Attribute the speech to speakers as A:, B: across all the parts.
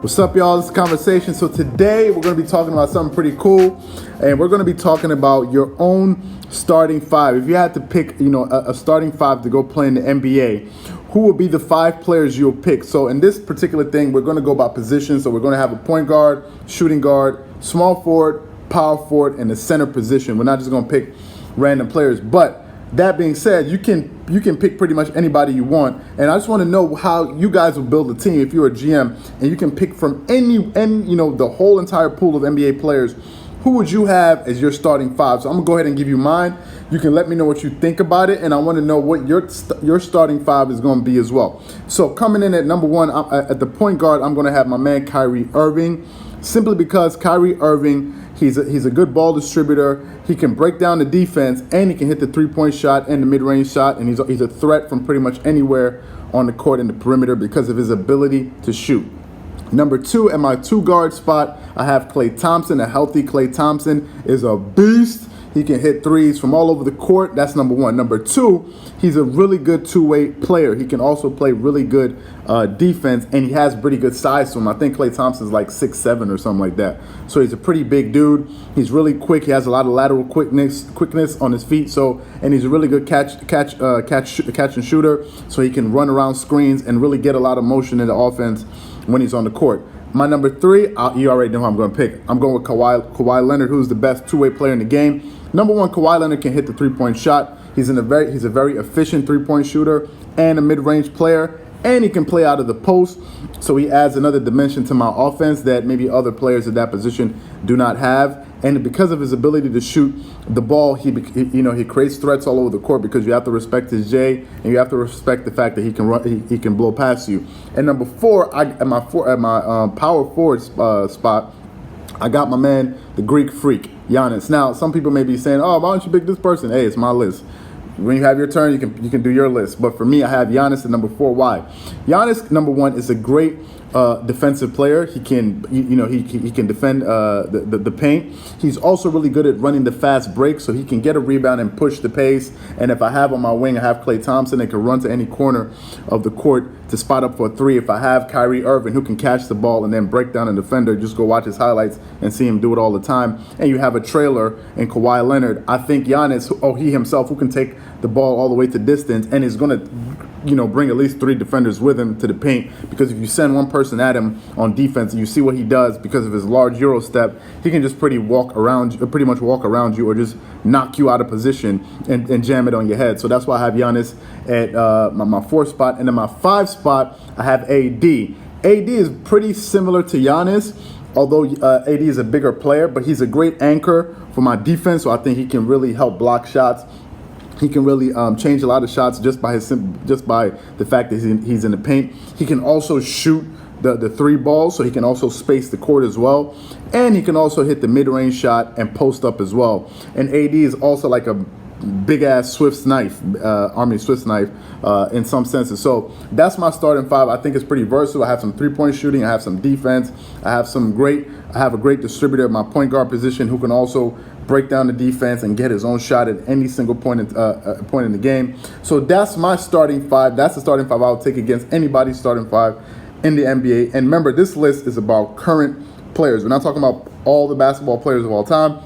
A: What's up, y'all? This is Conversation. So today we're going to be talking about something pretty cool, and we're going to be talking about your own starting five. If you had to pick, a starting five to go play in the NBA, who would be the 5 players you'll pick? So in this particular thing, we're going to go by position. So we're going to have a point guard, shooting guard, small forward, power forward, and a center position. We're not just going to pick random players, but that being said, you can pick pretty much anybody you want, and I just want to know how you guys will build a team if you're a GM and you can pick from the whole entire pool of NBA players. Who would you have as your starting five? So I'm gonna go ahead and give you mine. You can let me know what you think about it, and I want to know what your starting five is going to be as well. So coming in at number 1, at the point guard, I'm going to have my man Kyrie Irving, simply because Kyrie Irving, he's a good ball distributor. He can break down the defense, and he can hit the 3-point shot and the mid-range shot, and he's a threat from pretty much anywhere on the court in the perimeter because of his ability to shoot. Number 2, at my 2 guard spot, I have Klay Thompson. A healthy Klay Thompson is a beast. He can hit threes from all over the court. That's number 1. Number 2, he's a really good two-way player. He can also play really good defense, and he has pretty good size to him. I think Klay Thompson's like 6'7" or something like that. So he's a pretty big dude. He's really quick. He has a lot of lateral quickness on his feet. And he's a really good catch and shooter. So he can run around screens and really get a lot of motion in the offense when he's on the court. My number 3, you already know who I'm going to pick. I'm going with Kawhi Leonard, who's the best two-way player in the game. Number 1, Kawhi Leonard can hit the 3-point shot. He's a very efficient 3-point shooter and a mid-range player, and he can play out of the post. So he adds another dimension to my offense that maybe other players at that position do not have. And because of his ability to shoot the ball, he creates threats all over the court, because you have to respect his J, and you have to respect the fact that he can run, he can blow past you. And number 4, at my power forward spot, I got my man, the Greek Freak, Giannis. Now, some people may be saying, "Oh, why don't you pick this person?" Hey, it's my list. When you have your turn, you can do your list. But for me, I have Giannis at number 4. Why? Giannis, number 1, is a great defensive player. He can he can defend the paint. He's also really good at running the fast break, so he can get a rebound and push the pace. And if I have on my wing, I have Klay Thompson that can run to any corner of the court to spot up for a 3. If I have Kyrie Irving, who can catch the ball and then break down a defender, just go watch his highlights and see him do it all the time. And you have a trailer in Kawhi Leonard. I think Giannis, he himself, who can take the ball all the way to distance and is going to bring at least 3 defenders with him to the paint, because if you send one person at him on defense and you see what he does because of his large Euro step, he can just pretty much walk around you or just knock you out of position and jam it on your head. So that's why I have Giannis at my 4th spot. And then my 5 spot, I have AD. AD is pretty similar to Giannis, although AD is a bigger player, but he's a great anchor for my defense, so I think he can really help block shots. He can really change a lot of shots just by the fact that he's in the paint. He can also shoot the 3 balls, so he can also space the court as well. And he can also hit the mid-range shot and post up as well. And AD is also like a big-ass Swiss knife, Army Swiss knife in some senses. So that's my starting 5. I think it's pretty versatile. I have some 3-point shooting. I have some defense. I have a great distributor at my point guard position who can also break down the defense and get his own shot at any single point in the game. So that's my starting 5. That's the starting 5 I'll take against anybody's starting 5 in the NBA. And remember, this list is about current players. We're not talking about all the basketball players of all time.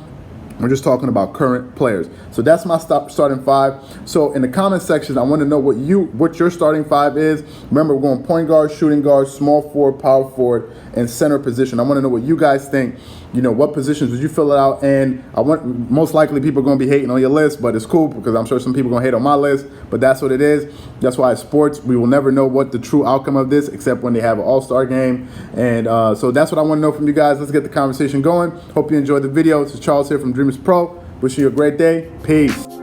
A: We're just talking about current players. So that's my starting 5. So in the comment section, I want to know what your starting 5 is. Remember, we're going point guard, shooting guard, small forward, power forward, and center position. I want to know what you guys think. What positions would you fill it out? And most likely people are going to be hating on your list, but it's cool because I'm sure some people are going to hate on my list, but that's what it is. That's why it's sports. We will never know what the true outcome of this except when they have an all-star game. And so that's what I want to know from you guys. Let's get the conversation going. Hope you enjoyed the video. This is Charles here from DreamersPro. Wishing you a great day. Peace.